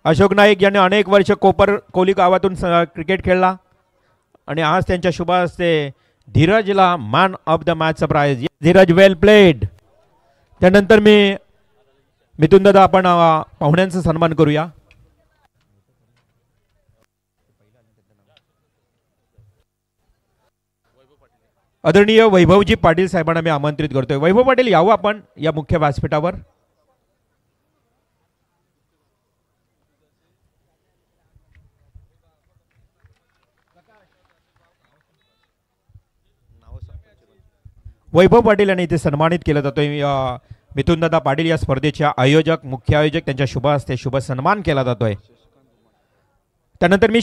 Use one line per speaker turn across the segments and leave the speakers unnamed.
अशोक नाईक यांनी अनेक वर्ष कोली गावातून क्रिकेट खेळला आणि आज त्यांच्या शुभ हस्ते धीरजला मॅन ऑफ द मॅचचा प्राइज. Dheeraj well played. त्यानंतर मिथुन दादा आपण पाहुण्यांचा सन्मान करूया. आदरणीय वैभवजी पाटील साहेबांना मी आमंत्रित करतोय. वैभव पाटील यावं आपण या मुख्य व्यासपीठावर. वैभव पाटील यांनी इथे सन्मानित केलं जातोय. मिथुन दादा पाटील या स्पर्धेचे आयोजक मुख्य आयोजक त्यांच्या शुभ हस्ते शुभ सन्मान केला जातोय. त्यानंतर मी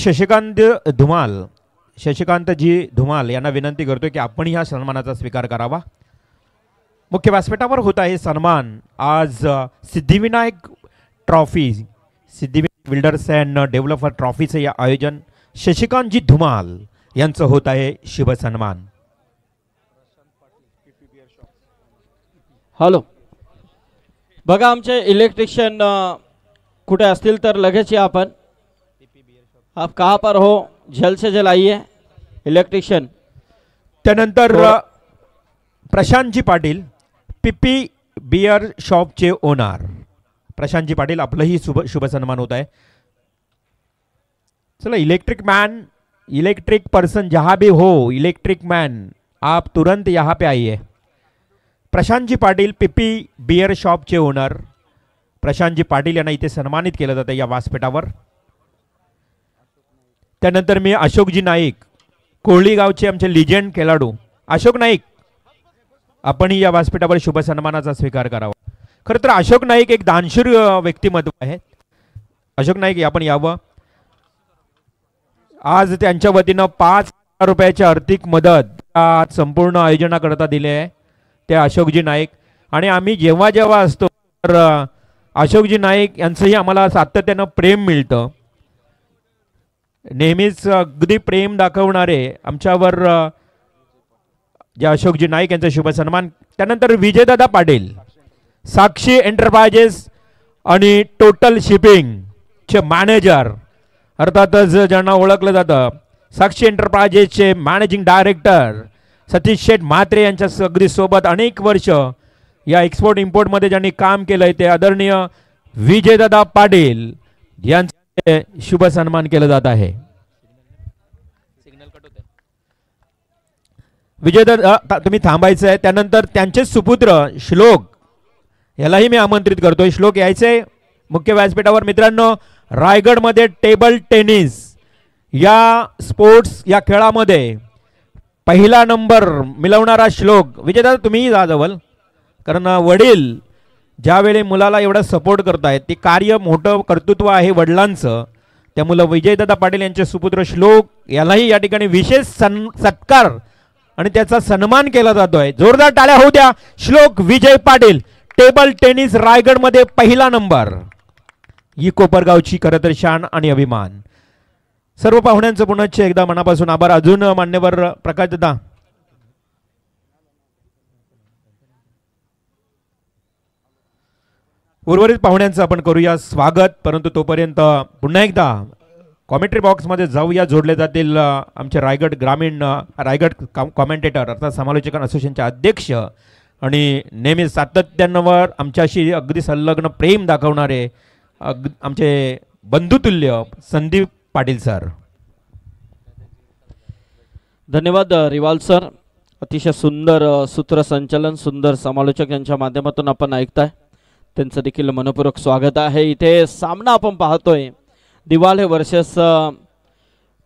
शशिकांतजी धुमाल यांना विनंती करतोय की आपण ह्या सन्मानाचा स्वीकार करावा. मुख्य व्यासपीठावर होत आहे सन्मान. आज Siddhivinayak trophy Siddhivinayak builders and developer ट्रॉफीचे या आयोजन शशिकांतजी धुमाल यांचं होत आहे शुभ सन्मान.
हॅलो बघा आमचे इलेक्ट्रिशियन कुठे असतील तर लगेच या आपण. आप कहाँ पर हो जल्द से जल्द आइए इलेक्ट्रिशियन.
त्यानंतर प्रशांतजी पाटील पीपी बियर शॉपचे ओनर प्रशांतजी पाटील आपलंही शुभ सन्मान होत आहे. चला इलेक्ट्रिक पर्सन जहाँ भी हो इलेक्ट्रिक मैन आप तुरंत यहाँ पे आइए. प्रशांतजी पाटील पीपी बियर शॉपचे ओनर प्रशांतजी पाटील यांना इथे सन्मानित केलं जातं या व्यासपीठावर. त्यानंतर मी अशोकजी नाईक कोळी गावचे आमचे लिजेंड खेळाडू अशोक नाईक आपणही या व्यासपीठावर शुभ सन्मानाचा स्वीकार करावा. खरं तर अशोक नाईक एक दानशूर व्यक्तिमत्व आहे. अशोक नाईक आपण यावं. आज त्यांच्या वतीनं 5,000 रुपयाची आर्थिक मदत संपूर्ण आयोजनाकरता दिली आहे ते अशोकजी नाईक. आणि आम्ही जेव्हा जेव्हा असतो तर अशोकजी नाईक यांचंही आम्हाला सातत्यानं प्रेम मिळतं. नेहमीच अगदी प्रेम दाखवणारे आमच्यावर जे अशोकजी नाईक यांचा शुभ सन्मान. त्यानंतर विजयदादा पाटील साक्षी एंटरप्राइजेस आणि टोटल शिपिंगचे मॅनेजर अर्थातच ज्यांना ओळखलं जातं साक्षी एंटरप्राइजेसचे मॅनेजिंग डायरेक्टर सतीश शेठ म्हात्रे यांच्या अगदी सोबत अनेक वर्ष या एक्सपोर्ट इम्पोर्टमध्ये ज्यांनी काम केलंय ते आदरणीय विजयदादा पाटील यांचे शुभ सन्मान केलं जात आहे. विजयदादा तुम्ही थांबायचं आहे. त्यानंतर त्यांचे सुपुत्र श्लोक यालाही मी आमंत्रित करतोय. श्लोक यायचे मुख्य व्यासपीठावर. मित्रांनो रायगडमध्ये टेबल टेनिस या स्पोर्ट्स या खेळामध्ये पहिला नंबर मिळवणारा श्लोक. विजयदादा तुम्हीही जा जवळ. कारण वडील ज्यावेळी मुलाला एवढा सपोर्ट करतायत ते कार्य मोठं कर्तृत्व आहे वडिलांचं. त्यामुळे विजयदादा पाटील यांचे सुपुत्र श्लोक यालाही या ठिकाणी विशेष सत्कार आणि त्याचा सन्मान केला जातोय. जोरदार टाळ्या होऊ द्या. श्लोक विजय पाटील टेबल टेनिस रायगडमध्ये पहिला नंबर. ही कोपरगावची खरं तर शान आणि अभिमान. सर्व पाहुण्यांचं पुन्हा एकदा मनापासून आभार. अजून मान्यवर प्रकाश दादा उर्वरित पाहुण्यांचं आपण करूया स्वागत. परंतु तोपर्यंत पुन्हा एकदा कॉमेंट्री बॉक्समध्ये जाऊया. जोडले जातील आमचे रायगड कॉमेंटेटर अर्थात समालोचक असोसिएशनचे अध्यक्ष आणि नेहमी सातत्यावर आमच्याशी अगदी संलग्न प्रेम दाखवणारे आमचे बंधुतुल्य संदीप पाटील सर.
धन्यवाद रिवाल सर. अतिशय सुंदर सूत्रसंचालन सुंदर समालोचक यांच्या माध्यमातून आपण ऐकताय. त्यांचं देखील मनपूर्वक स्वागत आहे. इथे सामना आपण पाहतोय दिवाले वर्सेस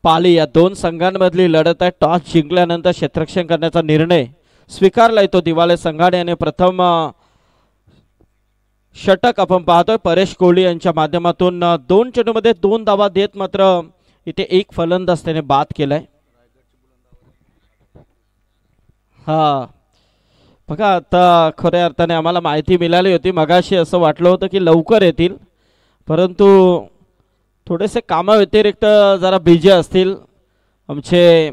पाली या दोन संघांमधली लढत आहे. टॉस जिंकल्यानंतर क्षेत्ररक्षण करण्याचा निर्णय स्वीकारला येतो दिवाले संघाने आणि प्रथम षटक आपण पाहतोय परेश कोहली यांच्या माध्यमातून. 2 चेंडूमध्ये 2 धावा देत मात्र इथे एक फलंदाज त्याने बाद केलाय. हा बघा आता खऱ्या अर्थाने आम्हाला माहिती मिळाली होती मगाशी असं वाटलं होतं की लवकर येतील परंतु थोडेसे कामाव्यतिरिक्त जरा बिझी असतील आमचे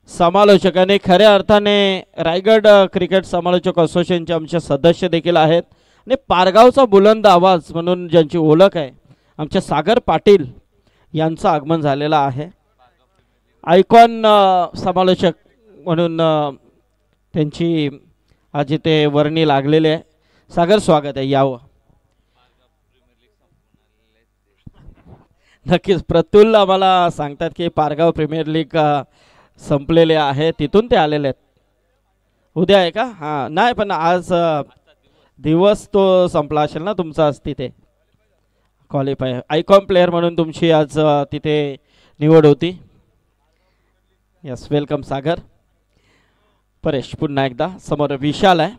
समालोचकांनी. खऱ्या अर्थाने रायगड क्रिकेट समालोचक असोसिएशनचे आमचे सदस्य देखील आहेत आणि पारगावचा बुलंद आवाज म्हणून ज्यांची ओळख आहे आमचे सागर पाटील यांचं आगमन झालेलं आहे. आयकॉन समालोचक म्हणून त्यांची आज इथे वर्णी लागलेली आहे. सागर स्वागत आहे, यावं. नक्कीच प्रतुल आम्हाला सांगतात की पारगाव प्रीमियर लीग संपलेले आहे, तिथून ते आलेले आहेत. उद्या आहे का? हां, नाही पण आज दिवस तो संपला असेल ना तुमचा आज तिथे क्वालिफाय. आयकॉन प्लेअर म्हणून तुमची आज तिथे निवड होती. यस, वेलकम सागर. परेश पुन्हा एकदा समोर विशाल आहे.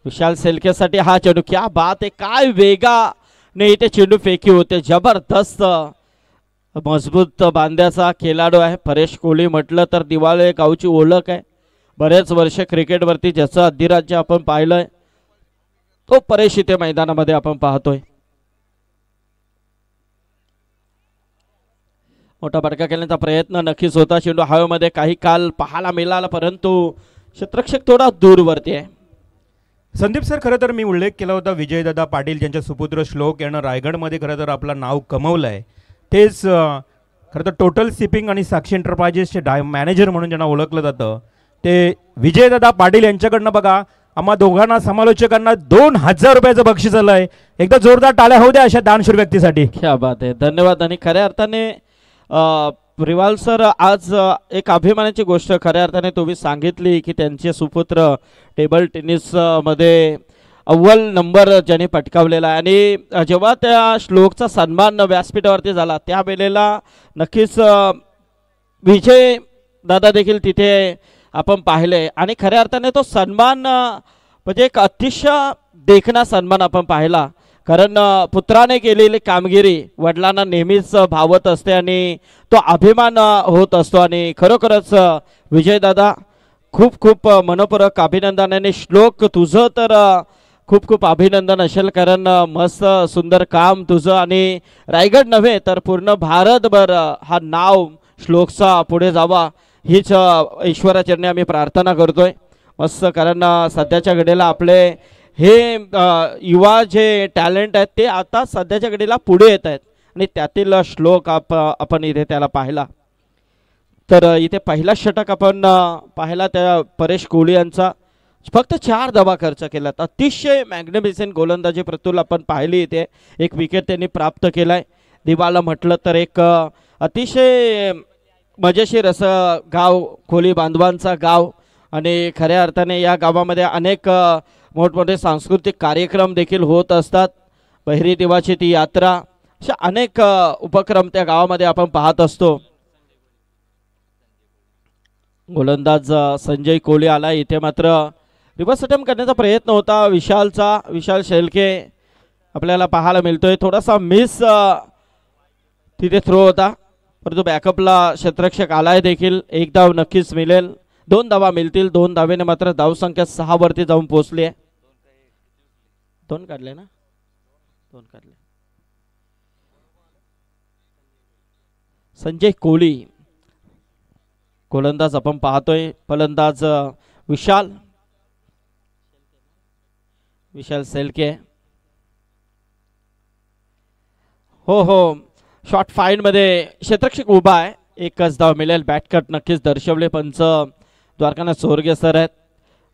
विशाल सेल्केसाठी हा चेंडू, क्या बात आहे, काय वेगाने इथे चेंडू फेकी होते. जबरदस्त मजबूत बांध्याचा खेळाडू आहे परेश कोहली. म्हटलं तर दिवाळे गावची ओळख आहे. बरेच वर्ष क्रिकेटवरती ज्याचं अधिराज्य आपण पाहिलंय तो परेश इथे मैदानामध्ये आपण पाहतोय. मोठा फटका खेळण्याचा प्रयत्न नक्कीच होता. चेंडू हवेमध्ये काही काल पाहायला मिळाला, परंतु क्षेत्ररक्षक थोडा दूरवरती आहे.
संदीप सर, खरं तर मी उल्लेख केला होता विजयदादा पाटील ज्यांच्या सुपुत्र श्लोक यानं रायगडमध्ये खरं तर आपलं नाव कमवलं आहे. तेच खरं तर टोटल शिपिंग आणि साक्षी एंटरप्राइजेसचे मॅनेजर म्हणून ज्यांना ओळखलं जातं ते विजयदादा पाटील यांच्याकडनं बघा आम्हा दोघांना समालोचकांना 2000 रुपयाचं बक्षीस आलं आहे. एकदा जोरदार टाळ्या होऊ द्या अशा दानशूर व्यक्तीसाठी.
क्या बात आहे, धन्यवाद. आणि खऱ्या अर्थाने रिवाल सर, आज एक अभिमानाची गोष्ट खऱ्या अर्थाने तुम्ही सांगितली की त्यांचे सुपुत्र टेबल टेनिस मध्ये अव्वल नंबर ज्यांनी पटकावलेला आहे. आणि जेव्हा त्या श्लोकचा सन्मान व्यासपीठावरती झाला त्यावेळेला नक्कीच विजय दादा देखील तिथे आपण पाहिले. आणि खऱ्या अर्थाने तो सन्मान म्हणजे एक अतिशय देखणा सन्मान आपण पाहिला. कारण पुत्राने केलेली कामगिरी वडिलांना नेहमीच भावत असते आणि तो अभिमान होत असतो. आणि खरोखरच विजयदादा खूप खूप मनपूर्वक अभिनंदन. आणि श्लोक तुझं तर खूप खूप अभिनंदन असेल, कारण मस्त सुंदर काम तुझं. आणि रायगड नव्हे तर पूर्ण भारतभर हा नाव श्लोकचा पुढे जावा हीच ईश्वराचरणी आम्ही प्रार्थना करतोय. मस्त, कारण सध्याच्या घडीला आपले हे युवा जे टॅलेंट आहेत ते आता सध्याच्या घडीला पुढे येत आहेत. आणि त्यातील श्लोक आपण इथे त्याला पाहिला. तर इथे पहिला षटक आपण पाहिला त्या परेश कोहली यांचा. फक्त 4 धावा खर्च केल्यात. अतिशय मॅग्निफिसेंट गोलंदाजी प्रतुल आपण पाहिली. इथे एक विकेट त्यांनी प्राप्त केलाय. दिवाला म्हटलं तर एक अतिशय मजेशीर असं गाव, कोहली बांधवांचा गाव. आणि खऱ्या अर्थाने या गावामध्ये अनेक मोठमोठे सांस्कृतिक कार्यक्रम देखील होत असतात. बहिरी देवाची ती यात्रा, अशा अनेक उपक्रम त्या गावामध्ये आपण पाहत असतो. गोलंदाज संजय कोहली आला. इथे मात्र रिव्हर्स अटेम्प्ट करण्याचा प्रयत्न होता विशालचा. विशाल शेळके आपल्याला पाहायला मिळतोय. थोडासा मिस तिथे थ्रो होता, परंतु बॅकअपला क्षेत्ररक्षक आलाय देखील. एक धाव नक्कीच मिळेल, 2 धावा मिळतील. 2 धावेने मात्र धावसंख्या 6 वरती जाऊन पोहोचली आहे. 2 काढले ना, 2 काढले. संजय कोहली गोलंदाज आपण पाहतोय. फलंदाज विशाल सेल्के. हो, शॉर्ट फाईन मध्ये क्षेत्ररक्षक उभा आहे. एकच धाव मिळेल. बॅटकट नक्कीच दर्शवले पंच द्वारकानाथ सोरगे सर आहेत.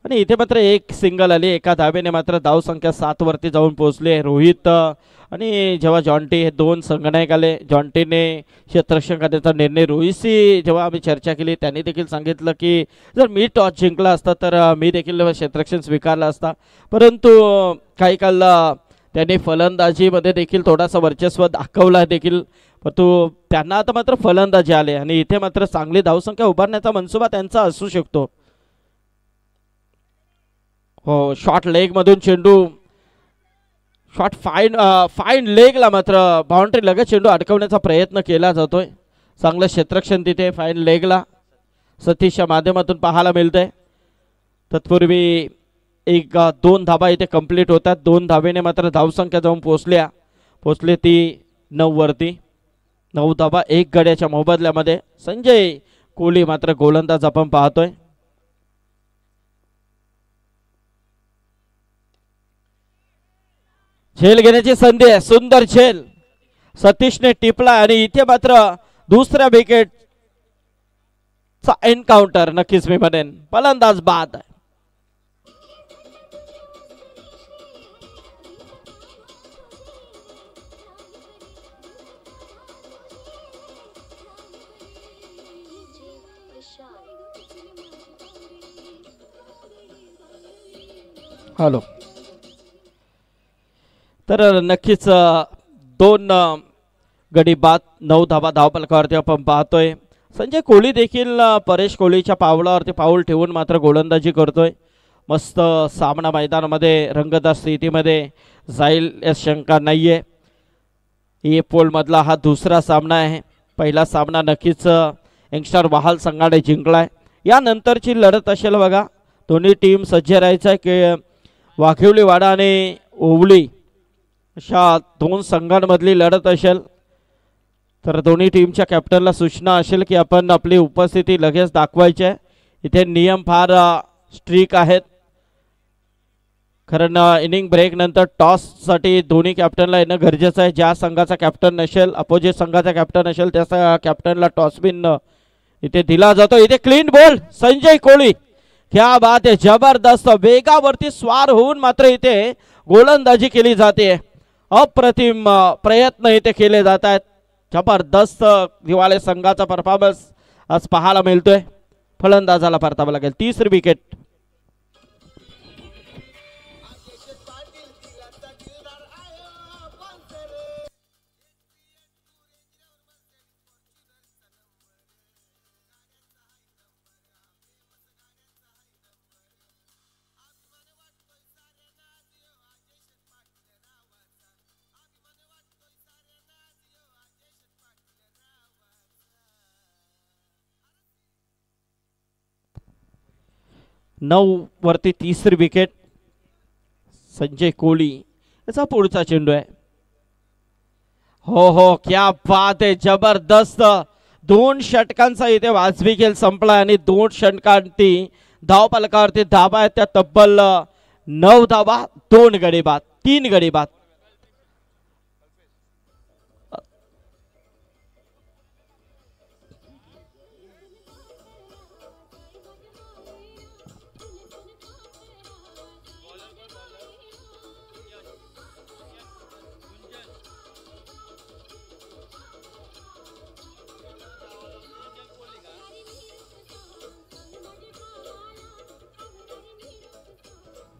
आणि इथे मात्र एक सिंगल आली. एका धावेने मात्र धावसंख्या 7 वरती जाऊन पोहोचले. रोहित आणि जेव्हा जॉन्टी हे 2 संघनायक आले. जॉन्टीने क्षेत्ररक्षण करण्याचा निर्णय, रोहितशी जेव्हा आम्ही चर्चा केली त्यांनी देखील सांगितलं की जर मी टॉस जिंकला असता तर मी देखील क्षेत्ररक्षण स्वीकारला असता. परंतु काही काल त्यांनी फलंदाजीमध्ये देखील थोडासा वर्चस्व दाखवला देखील, परंतु त्यांना आता मात्र फलंदाजी आले. आणि इथे मात्र चांगली धावसंख्या उभारण्याचा मनसुबा त्यांचा असू शकतो. हो, शॉर्ट लेग मधून चेंडू, शॉर्ट फाईन लेगला मात्र बाउंड्री लगत चेंडू अडकवण्याचा प्रयत्न केला जातोय. चांगलं क्षेत्ररक्षण तिथे फाईन लेगला सतीशच्या माध्यमातून पाहायला मिळतंय. तत्पूर्वी 2 धाबा इथे कंप्लीट होतात. 2 धावेने मात्र धावसंख्या जाऊन पोहोचले ती 9 वरती. 9 धाबा 1 गड्याच्या मोबदल्यामध्ये. संजय कोहली मात्र गोलंदाज आपण पाहतोय. झेल घेण्याची संधी आहे, सुंदर झेल सतीशने टिपला आणि इथे मात्र दुसऱ्या विकेट चा एन्काउंटर नक्कीच मी म्हणेन फलंदाज बाद. हॅलो. तर नक्कीच दोन गडी बाद, 9 धावा धावफलकावरती आपण पाहतोय. संजय कोहली देखील परेश कोहलीच्या पावलावरती पाऊल ठेवून मात्र गोलंदाजी करतोय. मस्त सामना मैदानामध्ये रंगतदार स्थितीमध्ये जाईल या शंका नाहीये. ए पोल मधला हा दुसरा सामना आहे. पहिला सामना नक्कीच यंगस्टर वाहाल संघाने जिंकलाय. यानंतरची लढत असेल बघा. दोन्ही टीम सज्ज राहायचं आहे की वाघिवलीवाडा आणि ओवली अशा दोन संघांमधली लढत असेल तर दोन्ही टीमच्या कॅप्टनला सूचना असेल की आपण आपली उपस्थिती लगेच दाखवायची आहे. इथे नियम फार स्ट्रिक आहेत कारण इनिंग ब्रेक नंतर टॉससाठी दोन्ही कॅप्टनला येणं गरजेचं आहे. ज्या संघाचा कॅप्टन नसेल, अपोजिट संघाचा कॅप्टन असेल त्या कॅप्टनला टॉस बिन इथे दिला जातो. इथे क्लीन बॉल संजय कोहली, क्या बात आहे, जबरदस्त वेगावरती स्वार होऊन मात्र इथे गोलंदाजी केली जाते. अप्रतिम प्रयत्न इथे केले जात आहेत. जबरदस्त दिवाळे संघाचा परफॉर्मन्स आज पाहायला मिळतोय. फलंदाजाला परतावं लागेल. तिसरी विकेट. नऊ वरती तिसरी विकेट. संजय कोहली याचा पुढचा चेंडू आहे. हो हो, क्या बात आहे, जबरदस्त. 2 षटकांचा इथे वाजवी खेळ संपला आणि 2 षटकांती धाव फलकावरती धाबा आहेत त्या तब्बल 9 धावा, 2 गडी बाद, 3 गडी बाद.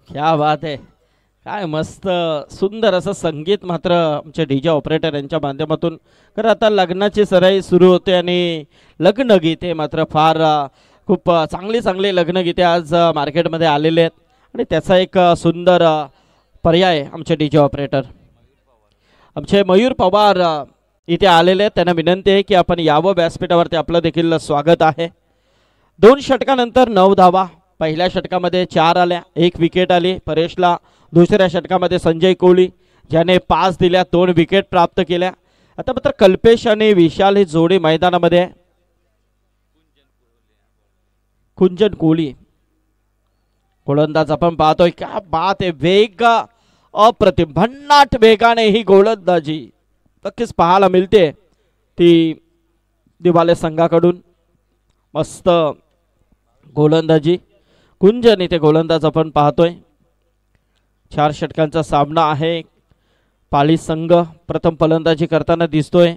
क्या बात आहे, काय मस्त सुंदर असं संगीत मात्र आमचे डीजे ऑपरेटर यांच्या माध्यमातून. कारण आता लग्नाची सराई सुरू होते आणि लग्नगीते मात्र फार खूप चांगली लग्नगीते आज मार्केटमध्ये आलेले आहेत आणि त्याचा एक सुंदर पर्याय आमचे डीजे ऑपरेटर आमचे मयूर पवार इथे आलेले आहेत. त्यांना विनंती आहे की आपण यावं व्यासपीठावरती, आपलं देखील स्वागत आहे. 2 षटकानंतर 9 धावा. पहिल्या षटकामध्ये 4 आल्या, 1 विकेट आली परेशला. दुसऱ्या षटकामध्ये संजय कोहली ज्याने 5 दिल्या, 2 विकेट प्राप्त केल्या. आता मात्र कल्पेश आणि विशाल ही जोडी मैदानामध्ये आहे. कुंजन कोहली गोलंदाज आपण पाहतोय. क्या बात आहे, वेग अप्रतिम, भन्नाट वेगाने ही गोलंदाजी नक्कीच पाहायला मिळते ती दिवाले संघाकडून. मस्त गोलंदाजी कुंजन इथे गोलंदाज आपण पाहतोय. 4 षटकांचा सामना आहे. पाली संघ प्रथम फलंदाजी करताना दिसतोय.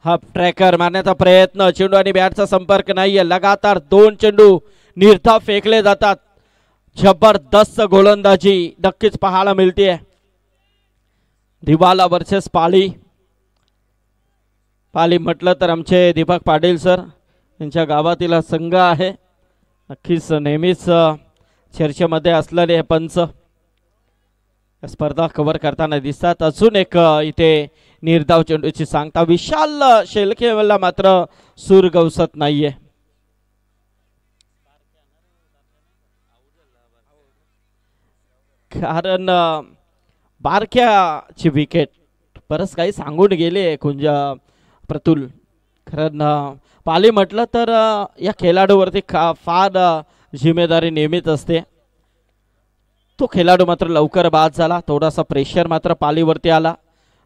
हा ट्रॅकर मारण्याचा प्रयत्न, चेंडू आणि बॅटचा संपर्क नाहीये. लगातार 2 चेंडू निर्धाव फेकले जातात. जबरदस्त गोलंदाजी नक्कीच पाहायला मिळते. दिवाला वर्सेस पाली. पाली म्हटलं तर आमचे दीपक पाटील सर यांच्या गावातील संघ आहे. नक्कीच नेहमीच चर्चेमध्ये असलेले हे पंच स्पर्धा कव्हर करताना दिसतात. अजून एक इथे निर्धाव चेंडूची सांगता. विशाल शेलकेला मात्र सूर गवसत नाहीये. कारण बारक्याची विकेट बरंच काही सांगून गेले कुंज प्रतुल. कारण पाली म्हटलं तर या खेळाडूवरती फार जिम्मेदारी नेहमीच असते. तो खेळाडू मात्र लवकर बाद झाला. थोडासा प्रेशर मात्र पालीवरती आला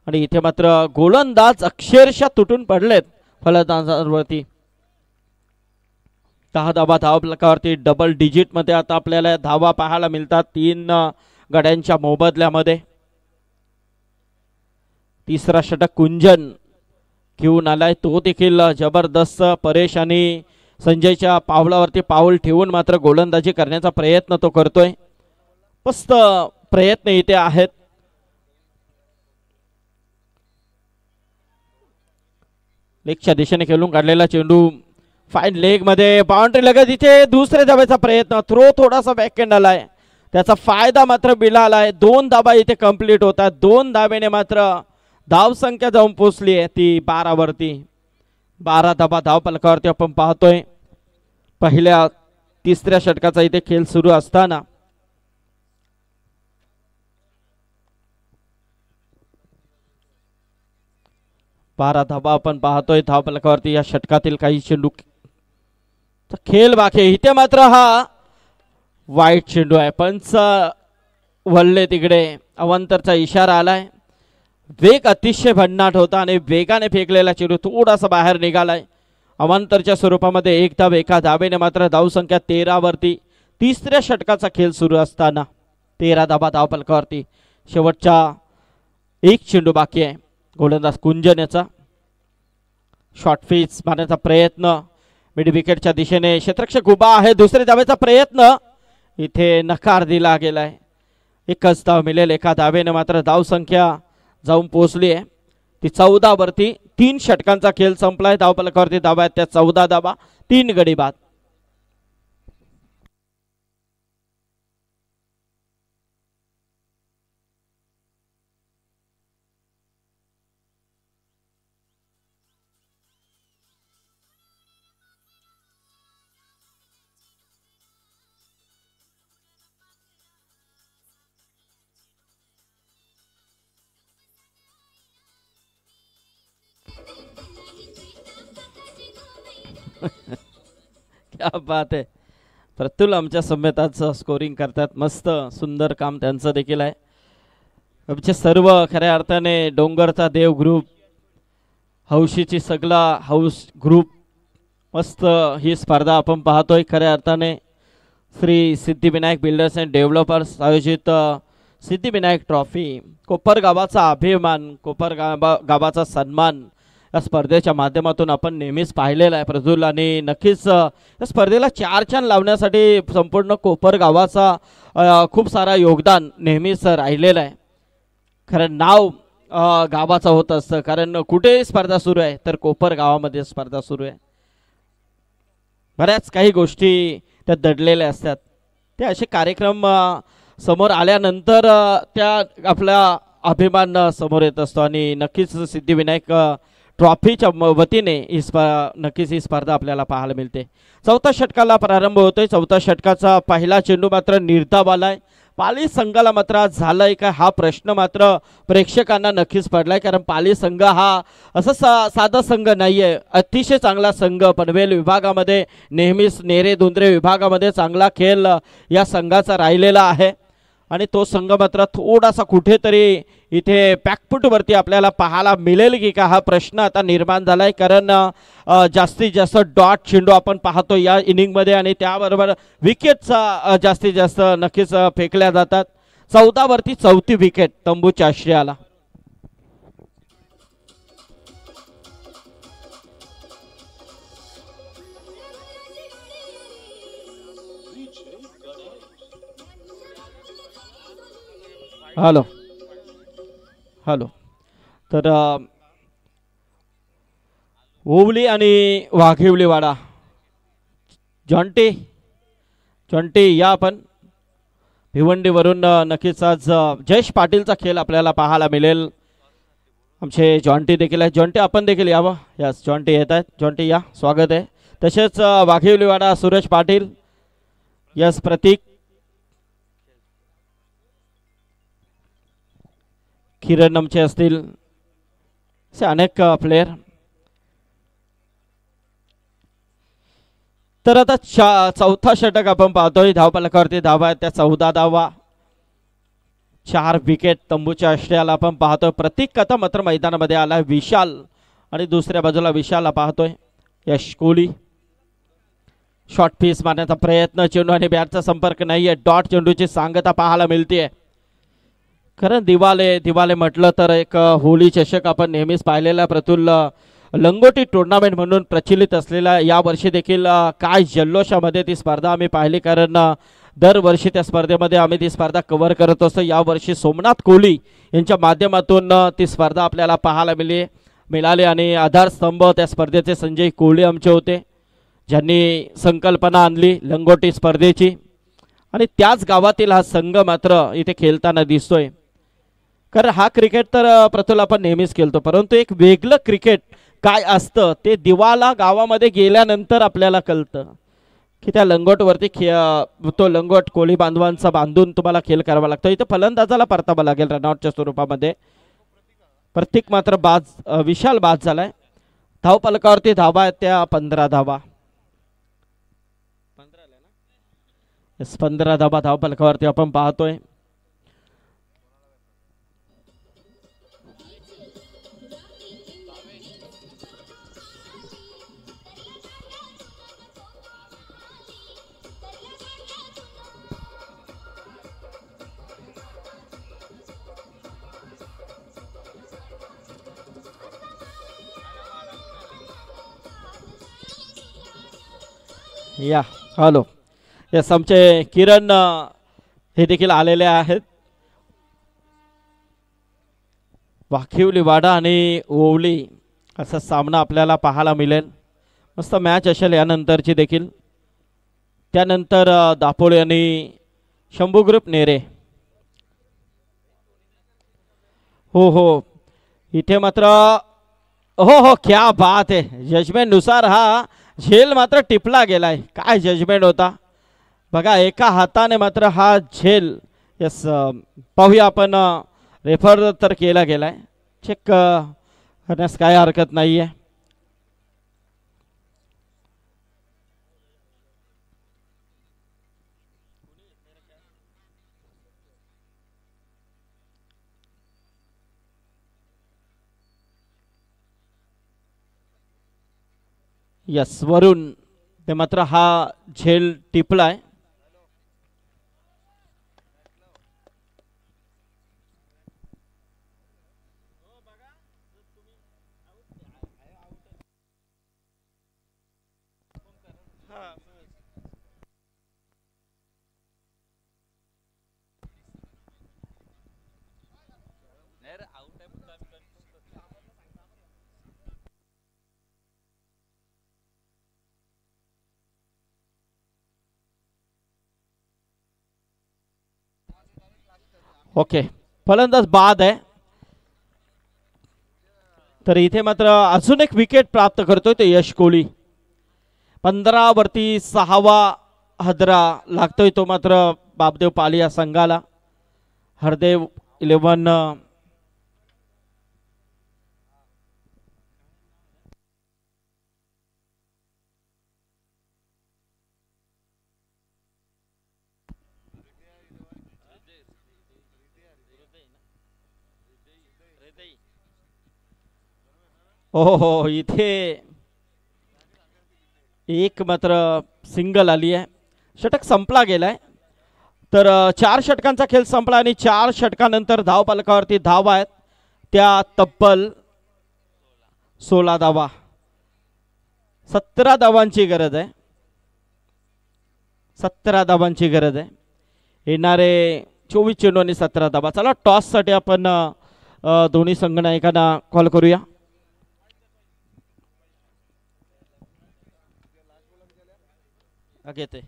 आणि इथे मात्र गोलंदाज अक्षरशः तुटून पडलेत फलंदाजांवरती. 10 धावा धावफलकावरती डबल डिजिट मध्ये आता आपल्याला धावा पाहायला मिळतात 3 गड्यांच्या मोबदल्यामध्ये. तिसरा षटक कुंजन घेऊन आलाय, तो देखील जबरदस्त. परेश आणि संजयच्या पावलावरती पाऊल ठेवून मात्र गोलंदाजी करण्याचा प्रयत्न तो करतोय. मस्त प्रयत्न इथे आहेत. लेगच्या दिशेने खेळून काढलेला चेंडू फाईन लेग मध्ये बाउंड्री लगत. इथे दुसऱ्या धावेचा प्रयत्न, थ्रो थोडासा बॅकहँड आलाय, त्याचा फायदा मात्र बिला आलाय. 2 धाबा इथे कंप्लीट होतात. 2 धावेने मात्र धाव संख्या जाऊन पोहोचली आहे ती 12 वरती. 12 धाबा धाव फलकावरती आपण पाहतोय. पहिल्या तिसऱ्या षटकाचा इथे खेळ सुरू असताना बारा धाबा आपण पाहतोय धाव फलकावरती. या षटकातील काही चेंडू खेळ बाकी. इथे मात्र हा वाईट चेंडू आहे. पंच वळले तिकडे, अवंतरचा इशारा आलाय. वेग अतिशय भन्नाट होता आणि वेगाने फेकलेला चेंडू थोडासा बाहेर निघालाय. अवंतरच्या स्वरूपामध्ये 1 धाव, 1 धावेने मात्र धावसंख्या 13 वरती. तिसऱ्या षटकाचा खेळ सुरू असताना 13 धाबा धाव फलकावरती. शेवटचा 1 चेंडू बाकी आहे. गोलंदाज कुंजन याचा शॉर्ट पिच मारण्याचा प्रयत्न, मिड विकेटच्या दिशेने क्षेत्ररक्षक उभा आहे. दुसऱ्या धावेचा प्रयत्न इथे नकार दिला गेलाय. 1च धाव मिळेल. 1 धावेने मात्र धावसंख्या जाऊन पोहोचली आहे ती 14 वरती. 3 षटकांचा खेळ संपलाय. धाव फलकावरती धावा आहेत त्या 14 धावा, 3 गडी बाद. क्या बात आहे. प्रतुल आमच्या समेताचं स्कोरिंग करतात. मस्त सुंदर काम त्यांचं देखील आहे. आमचे सर्व खऱ्या अर्थाने डोंगरचा देव ग्रुप, हौशीची सगळा हाऊस ग्रुप, मस्त ही स्पर्धा आपण पाहतोय. खऱ्या अर्थाने Shri Siddhivinayak builders and developers आयोजित सिद्धिविनायक ट्रॉफी, कोपर गावाचा अभिमान, कोपर गावाचा सन्मान या स्पर्धेच्या माध्यमातून आपण नेहमीच पाहिलेला आहे प्रज्वल. आणि नक्कीच या स्पर्धेला 4 चांद लावण्यासाठी संपूर्ण कोपर गावाचा खूप सारा योगदान नेहमीच राहिलेलं आहे. खरं नाव गावाचं होत असतं, कारण कुठे स्पर्धा सुरू आहे तर कोपर गावामध्ये स्पर्धा सुरू आहे. बऱ्याच काही गोष्टी त्या दडलेल्या असतात. ते असे कार्यक्रम समोर आल्यानंतर त्या आपला अभिमान समोर येत असतो. आणि नक्कीच सिद्धिविनायक ट्रॉफीच्या वतीने नक्कीच ही स्पर्धा आपल्याला पाहायला मिळते. 4थ्या षटकाला प्रारंभ होतोय. 4थ्या षटकाचा पहिला चेंडू मात्र निर्धाव आलाय. पाली संघाला मात्र आज झालाय का हा प्रश्न मात्र प्रेक्षकांना नक्कीच पडलाय. कारण पाली संघ हा असा साधा संघ नाहीये, अतिशय चांगला संघ. पनवेल विभागामध्ये नेहमीच नेरे धुंद्रे विभागामध्ये चांगला खेळ या संघाचा राहिलेला आहे. आणि तो संघ मात्र थोडासा कुठेतरी इथे पॅकफुटवरती आपल्याला पाहायला मिळेल की का हा प्रश्न आता निर्माण झालाय. कारण जास्तीत जास्त डॉट चेंडू आपण पाहतो या इनिंगमध्ये आणि त्याबरोबर विकेटचा जास्तीत जास्त नक्कीच फेकल्या जातात. 14 वरती 4थी विकेट तंबूच्या आश्रयाला. Hello hello. तर ओवली आणि वाघिवलीवाडा, जॉन्टी या आपण भिवंडीवरून नक्कीच आज जयेश पाटीलचा खेळ आपल्याला पाहायला मिळेल. आमचे जॉन्टी देखील आहेत. जॉन्टी आपण देखील यावं. यस, जॉन्टी येत आहेत. जॉन्टी या, स्वागत आहे. तसेच वाघिवलीवाडा सुरेश पाटील, यस प्रतीक, किरण आमचे असतील, असे अनेक प्लेयर. तर आता 4था षटक आपण पाहतोय. धावफलकावरती धावा आहेत त्या 14 धावा. 4 विकेट तंबूच्या आश्रयाला आपण पाहतोय. प्रतीक आता मात्र मैदानामध्ये आला. विशाल आणि दुसऱ्या बाजूला विशालला पाहतोय. यश कोहली शॉर्ट पीस मारण्याचा प्रयत्न, चेंडू आणि बॅटचा संपर्क नाहीये. डॉट चेंडूची सांगता पाहायला मिळते. कारण दिवाले म्हटलं तर एक होली चषक आपण नेहमीच पाहिलेला प्रतुल लंगोटी टुर्नामेंट म्हणून प्रचलित असलेला. यावर्षी देखील काय जल्लोषामध्ये ती स्पर्धा आम्ही पाहिली, कारण दरवर्षी त्या स्पर्धेमध्ये आम्ही ती स्पर्धा कव्हर करत असतो. यावर्षी सोमनाथ कोहली यांच्या माध्यमातून ती स्पर्धा आपल्याला पाहायला मिळाली आणि आधारस्तंभ त्या स्पर्धेचे संजय कोहली आमचे होते, ज्यांनी संकल्पना आणली लंगोटी स्पर्धेची. आणि त्याच गावातील हा संघ मात्र इथे खेळताना दिसतोय. कारण हा क्रिकेट तर प्रतुल आपण नेहमीच खेळतो, परंतु एक वेगळं क्रिकेट काय असतं ते दिवाला गावामध्ये गेल्यानंतर आपल्याला कळतं की त्या लंगोटवरती तो लंगोट कोळी बांधवांचा बांधून तुम्हाला खेळ करावा लागतो. इथं फलंदाजाला परतावा लागेल रनआउटच्या स्वरूपामध्ये. प्रतीक मात्र विशाल बाद झालाय. धावफलकावरती धावा आहेत त्या 15 धावा. 15 धावा धावफलकावरती आपण पाहतोय. या हॅलो, यस आमचे किरण हे देखील आलेले आहेत. वाखिवली वाडा आणि ओवली असा सामना आपल्याला पाहायला मिळेल. मस्त मॅच असेल यानंतरची देखील. त्यानंतर दापोळे आणि शंभू ग्रुप नेरे. हो इथे मात्र हो क्या बात आहे. जजमेंट नुसार हा झेल मात्र टिपला गेलाय. काय जजमेंट होता बघा. एका हाताने मात्र हा झेल यस पाहूया आपण. रेफर तर केला गेलाय. चेक करण्यास काय हरकत नाहीये. यस वरून ते मात्र हा झेल टिपलाय. ओके, फलंदाज बाद आहे. तर इथे मात्र अजून एक विकेट प्राप्त करतोय ते यश कोहली. 15 वरती 6वा हदरा लागतोय तो मात्र बापदेव पाली या संघाला. हरदेव 11 हो इथे एक मात्र सिंगल आली आहे. षटक संपला गेलाय. तर 4 षटकांचा खेळ संपला आणि 4 षटकानंतर धावफलकावरती धावा आहेत त्या तब्बल 16 धावा. 17 धावांची गरज आहे. 17 धावांची गरज आहे. येणारे 24 चेंडू आणि 17 धावा. चला टॉस साठी आपण दोन्ही संघनायकांना कॉल करूया. घेते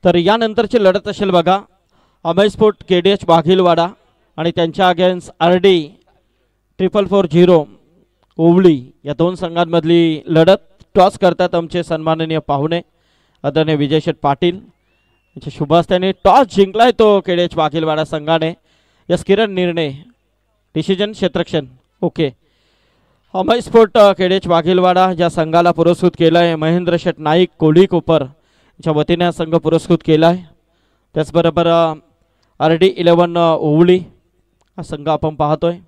तर यानंतरची लढत असेल बघा. अमय स्पोर्ट KDH बाघिलवाडा आणि त्यांच्या अगेन्स्ट RD 4440 ओवळी या दोन संघांमधली लढत. टॉस करतात आमचे सन्माननीय पाहुणे आदरणीय विजयशेठ पाटील यांच्या शुभ हस्त्याने. टॉस जिंकलाय तो केडेच वाघीलवाडा संघाने. यस किरण निर्णय डिसिजन क्षेत्रक्षण ओके. अमय स्पोर्ट केडेच वाघीलवाडा ज्या संघाला पुरस्कृत केलाय महेंद्र शेठ नाईक कोली कोपर यांच्या वतीने हा संघ पुरस्कृत केलाय. त्याचबरोबर RD11 ओवळी हा संघ आपण पाहतोय.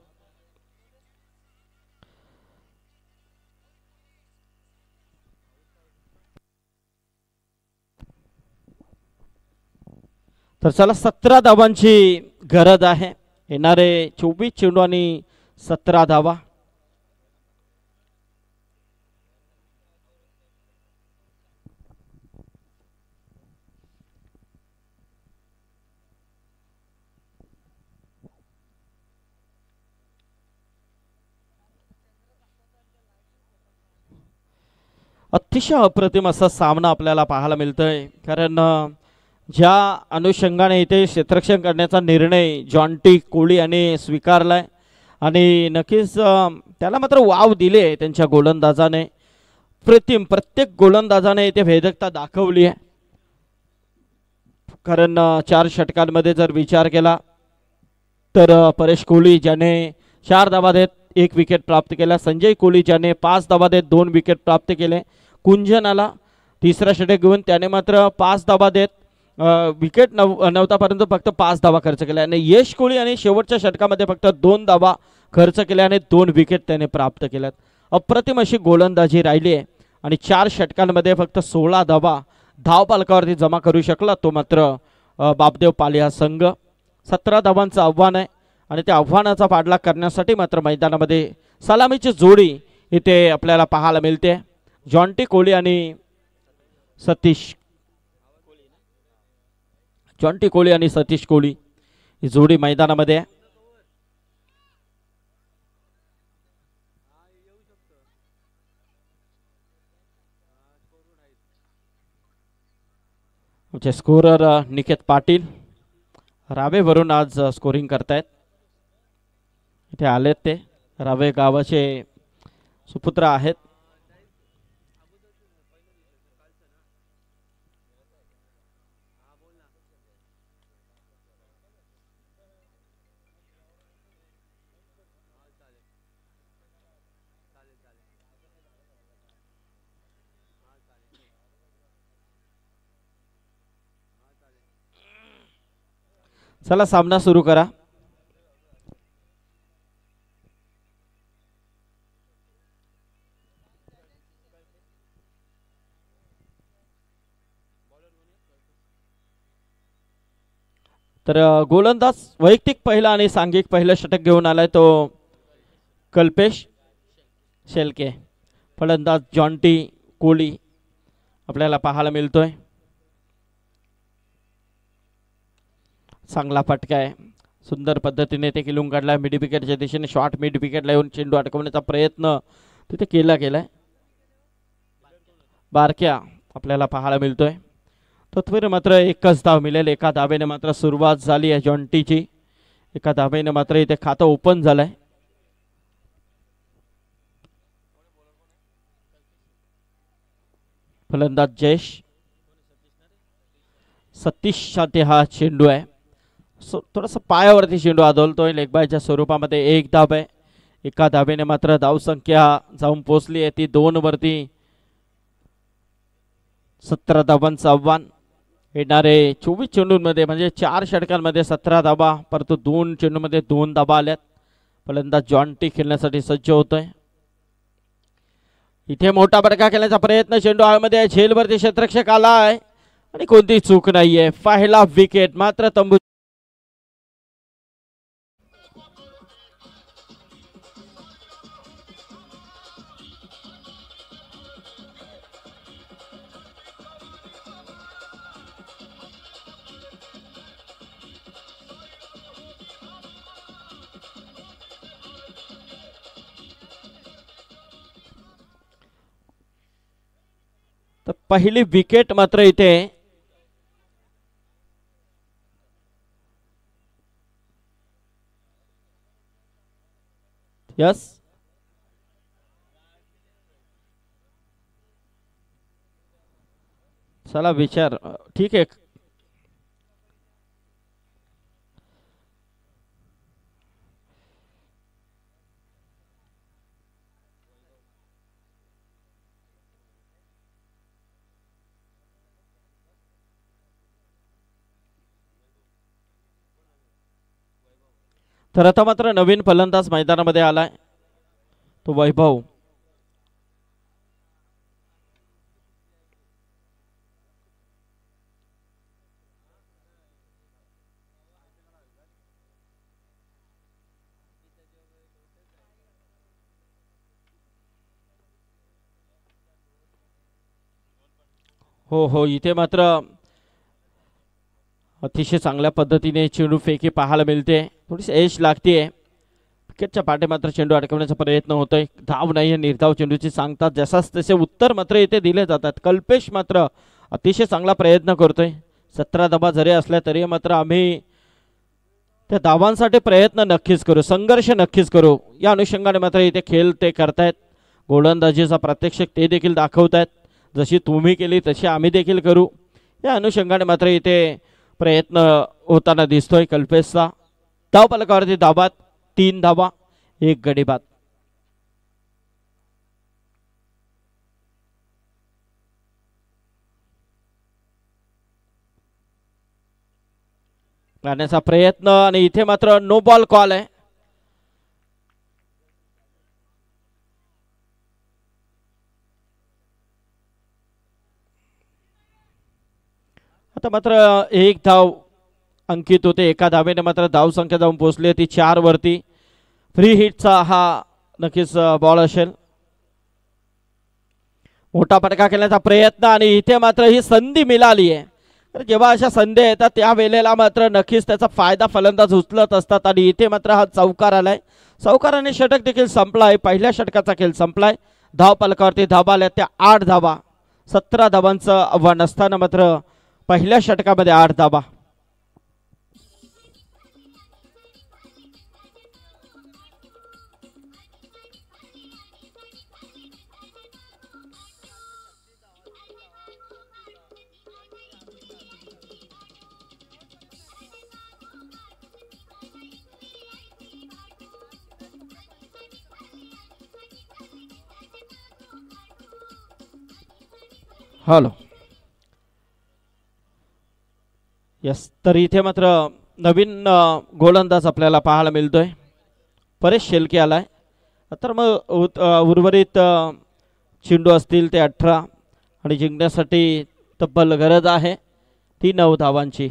तर चला 17 धावांची गरज आहे. येणारे 24 चेंडू आणि 17 धावा. अतिशय अप्रतिम असा सामना आपल्याला पाहायला मिळतोय. कारण ज्या अनुषंगाने इथे क्षेत्ररक्षण करण्याचा निर्णय जॉन्टी कोळी यांनी स्वीकारलाय आणि नक्कीच त्याला मात्र वाव दिले त्यांच्या गोलंदाजाने. प्रत्येक गोलंदाजाने इथे भेदकता दाखवली आहे. कारण 4 षटकांमध्ये जर विचार केला तर परेश कोहली ज्याने 4 धावा देत 1 विकेट प्राप्त केला. संजय कोहली ज्याने 5 धावा देत 2 विकेट प्राप्त केले. कुंजन आला तिसरा षटक घेऊन त्याने मात्र 5 धावा देत विकेट नव्हता परंतु फक्त 5 धावा खर्च केल्या. आणि यश कोहली यांनी शेवटच्या षटकामध्ये फक्त 2 धावा खर्च केल्या आणि 2 विकेट त्याने प्राप्त केल्यात. अप्रतिम अशी गोलंदाजी राहिली आहे आणि 4 षटकांमध्ये फक्त 16 धावा धावपालकावरती जमा करू शकला तो मात्र बापदेव पाली हा संघ. 17 धावांचं आव्हान आहे आणि त्या आव्हानाचा पाठलाग करण्यासाठी मात्र मैदानामध्ये सलामीची जोडी इथे आपल्याला पाहायला मिळते. जॉन्टी कोहली आणि सतीश कोहली ही जोडी मैदानामध्ये आहे. आमचे स्कोरर निकेत पाटील रावेवरून आज स्कोरिंग करतायत. इथे आलेत ते रावे गावाचे सुपुत्र आहेत. चला सामना सुरू करा. तर गोलंदाज वैयक्तिक पहिला आणि सांघिक पहिलं षटक घेऊन आलाय तो कल्पेश शेलके. फलंदाज जॉन्टी कोहली आपल्याला पाहायला मिळतोय. चांगला फटका आहे. सुंदर पद्धतीने ते किलून काढला. मिड विकेटच्या दिशेने शॉर्ट मिड विकेटला येऊन चेंडू अडकवण्याचा प्रयत्न तिथे केलाय. बारक्या आपल्याला पाहायला मिळतोय. तत्पर मात्र एकच धाव मिळेल. एका धावेने मात्र सुरुवात झाली आहे जॉन्टीची. एका धावेने मात्र इथे खातं ओपन झालंय. फलंदाज जयेश सतीश साठी हा चेंडू आहे. थोडासा पायावरती चेंडू आदळतोय. लेगबायच्या स्वरूपामध्ये 1 धाव आहे. एका धावेने मात्र धावसंख्या जाऊन पोहोचली आहे ती 2 वरती. 17 धावांचं आव्हान. येणारे 24 चेंडूंमध्ये म्हणजे 4 षटकांमध्ये 17 धावा परंतु 2 चेंडूमध्ये 2 धावा आल्यात. फलंदाज जॉन्टी खेळण्यासाठी सज्ज होतोय. इथे मोठा फटका खेळण्याचा प्रयत्न. चेंडू आळमध्ये झेलवरती क्षेत्ररक्षक आलाय आणि कोणती चूक नाहीये. पहिला विकेट मात्र तंबू. तर पहिली विकेट मात्र इथे यस चला विचार ठीक आहे. तर आता मात्र नवीन फलंदाज मैदानामध्ये आलाय तो वैभव. हो हो, इथे मात्र अतिशय चांगल्या पद्धतीने चेंडू फेकी पाहायला मिळते. थोडीशी एश लागते. विकेटच्या पाठी मात्र चेंडू अडकवण्याचा प्रयत्न होतोय. धाव नाही, निर्धाव चेंडूची सांगतात. जसाच तसे उत्तर मात्र इथे दिले जातात. कल्पेश मात्र अतिशय चांगला प्रयत्न करतोय. 17 धावा जरी असल्या तरी मात्र आम्ही त्या धावांसाठी प्रयत्न नक्कीच करू, संघर्ष नक्कीच करू. या अनुषंगाने मात्र इथे खेळ ते करतायत. गोलंदाजीचा प्रात्यक्षिक ते देखील दाखवतायत. जशी तुम्ही केली तशी आम्ही देखील करू. या अनुषंगाने मात्र इथे प्रयत्न होताना दिसतोय कल्पेशचा. धाव फलकावरती धाबात 3 धावा 1 गडी बाद. करण्याचा प्रयत्न आणि इथे मात्र नो बॉल कॉल आहे. आता मात्र 1 धाव अंकित होते. एका धावेने मात्र धाव संख्या जाऊन पोहोचली ती 4 वरती. फ्री हिटचा हा नक्कीच बॉल असेल. मोठा फटका खेळण्याचा प्रयत्न आणि इथे मात्र ही संधी मिळाली आहे. तर जेव्हा अशा संधी येतात त्या वेळेला मात्र नक्कीच त्याचा फायदा फलंदाज उचलत असतात. आणि इथे मात्र हा चौकार आलाय. चौकाराने षटक देखील संपलाय. पहिल्या षटकाचा खेळ संपलाय. धाव फलकावरती धावा आल्या त्या 8 धावा. 17 धावांचं आव्हान असताना मात्र पहिल्या षटकामध्ये 8 धावा. Hello yes. तर इथे मात्र नवीन गोलंदाज आपल्याला पाहायला मिळतोय. परेश शेलके आलाय. तर मग उर्वरित चेंडू असतील ते 18 आणि जिंकण्यासाठी तब्बल गरज आहे ती 9 धावांची.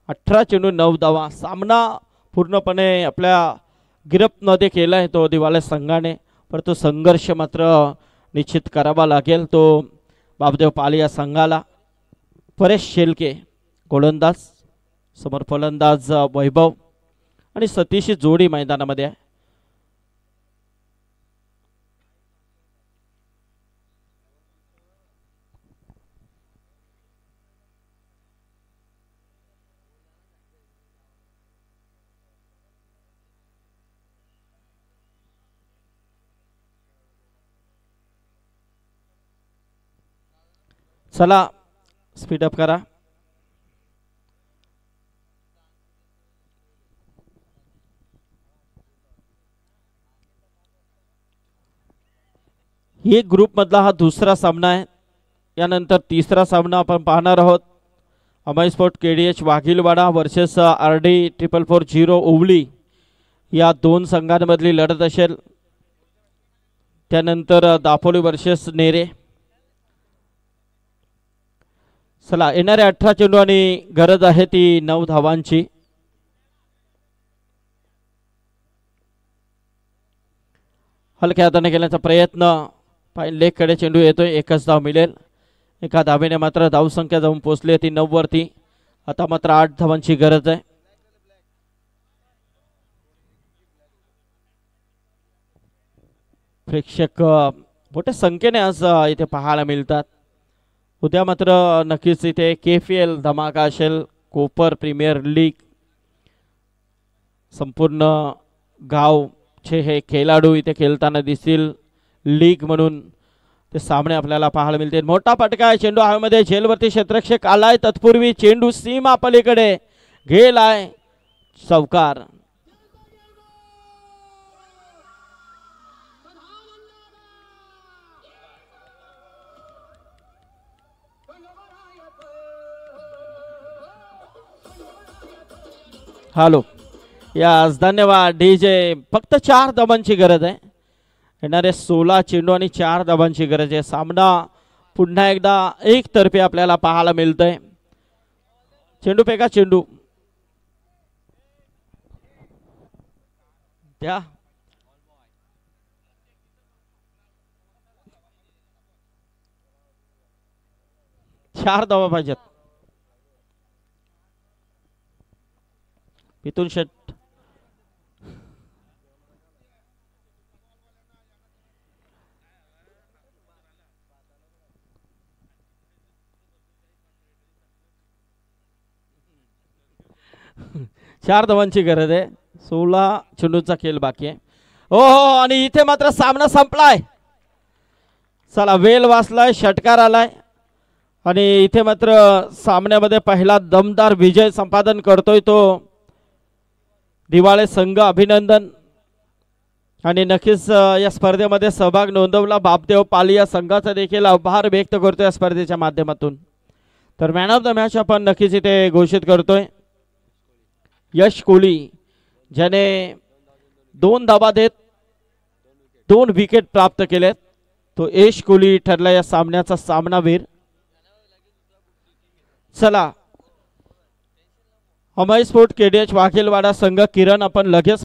18 चेंडू 9 धावा. सामना पूर्णपणे आपल्या गिरफ्तमध्ये केला आहे तो दिवाळे संघाने. पण तो संघर्ष मात्र निश्चित करावा लागेल तो बाबदेव पाल या संघाला. परेश शेलके गोलंदाज, समोर फलंदाज वैभव आणि सतीश जोडी मैदानामध्ये आहे. चला स्पीडअप करा. ही ग्रुप मधला हा दुसरा सामना आहे. यानंतर तिसरा सामना आपण पाहणार आहोत. Amay sport KDH Waghilwada versus RD 440 ओवली या 2 संघांमधली लढत असेल. त्यानंतर दापोली वर्सेस नेरे. चला येणारे 18 चेंडू आणि गरज आहे ती 9 धावांची. हलक्या हाताने केल्याचा प्रयत्न. लेगकडे चेंडू येतोय. 1च धाव मिळेल. एका धावेने मात्र धावसंख्या जाऊन पोहोचली ती 9 वरती. आता मात्र 8 धावांची गरज आहे. प्रेक्षक मोठ्या संख्येने आज इथे पाहायला मिळतात. उद्या मात्र नक्कीच इथे KPL धमाका असेल. कोपर प्रीमियर लीग. संपूर्ण गावचे हे खेळाडू इथे खेळताना दिसतील. लीग म्हणून ते सामने आपल्याला पाहायला मिळतील. मोठा फटका आहे, चेंडू हवेमध्ये झेलवरती क्षेत्ररक्षक आलाय, तत्पूर्वी चेंडू सीमा पलीकडे गेलाय, चौकार. हॅलो, यास धन्यवाद डीजे. फक्त 4 धावांची गरज आहे. येणारे 16 चेंडू आणि 4 धावांची गरज आहे. सामना पुन्हा एकदा एकतर्फी आपल्याला पाहायला मिळतोय. चेंडू पेका चेंडू त्या 4 धावा पाहिजेत. मिथुन शेट चार धावांची गरज आहे. 16 चेंडूचा खेळ बाकी आहे. हो हो, आणि इथे मात्र सामना संपलाय. चला, वेल वाचलाय, षटकार आलाय आणि इथे मात्र सामन्यामध्ये पहिला दमदार विजय संपादन करतोय तो दिवाळे संघ. अभिनंदन. आणि नक्कीच या स्पर्धेमध्ये सहभाग नोंदवला बापदेव पाली या संघाचा देखील आभार व्यक्त करतोय या स्पर्धेच्या माध्यमातून. तर मॅन ऑफ द मॅच आपण नक्कीच इथे घोषित करतोय यश कोहली, ज्याने 2 धावा देत 2 विकेट प्राप्त केलेत. तो यश कोहली ठरला या सामन्याचा सामनावीर. चला, अमय स्पोर्ट केडीएच वाघेलवाडा संघ किरण आपण लगेच